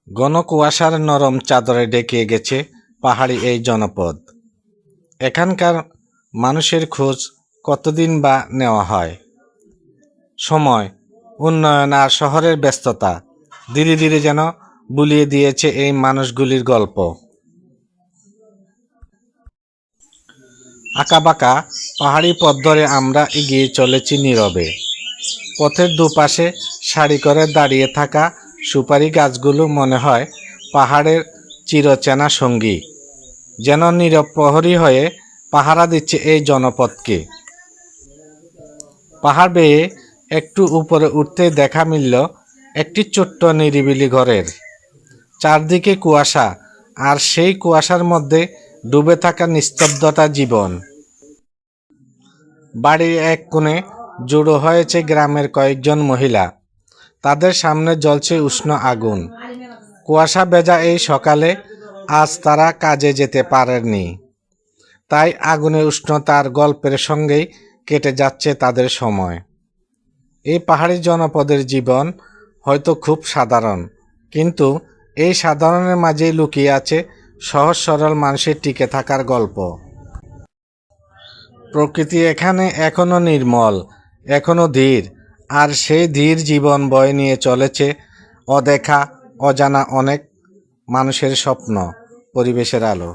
ঘন কুয়াশার নরম চাদরে ঢেকে গেছে পাহাড়ি এই জনপদ। এখানকার মানুষের খোঁজ কতদিন বা নেওয়া হয়? সময়, উন্নয়ন আর শহরের ব্যস্ততা ধীরে ধীরে যেন বুলিয়ে দিয়েছে এই মানুষগুলির গল্প। আঁকাবাঁকা পাহাড়ি পথ ধরে আমরা এগিয়ে চলেছি নীরবে। পথের দুপাশে সারি করে দাঁড়িয়ে থাকা সুপারি গাছগুলো মনে হয় পাহাড়ের চিরচেনা সঙ্গী, যেন নীরব প্রহরী হয়ে পাহারা দিচ্ছে এই জনপদকে। পাহাড় বেয়ে একটু উপরে উঠতেই দেখা মিলল একটি ছোট্ট নিরিবিলি ঘরের। চারদিকে কুয়াশা, আর সেই কুয়াশার মধ্যে ডুবে থাকা নিস্তব্ধতা জীবন। বাড়ির এক কোণে জড়ো হয়েছে গ্রামের কয়েকজন মহিলা। তাদের সামনে জ্বলছে উষ্ণ আগুন। কুয়াশা ভেজা এই সকালে আজ তারা কাজে যেতে পারেননি, তাই আগুনের উষ্ণতার গল্পের সঙ্গেই কেটে যাচ্ছে তাদের সময়। এই পাহাড়ি জনপদের জীবন হয়তো খুব সাধারণ, কিন্তু এই সাধারণের মাঝেই লুকিয়ে আছে সহজ সরল মানুষের টিকে থাকার গল্প। প্রকৃতি এখানে এখনো নির্মল, এখনো ধীর, আর সেই ধীর জীবন বয়ে নিয়ে চলেছে অদেখা অজানা অনেক মানুষের স্বপ্ন, পরিবেশের আলো।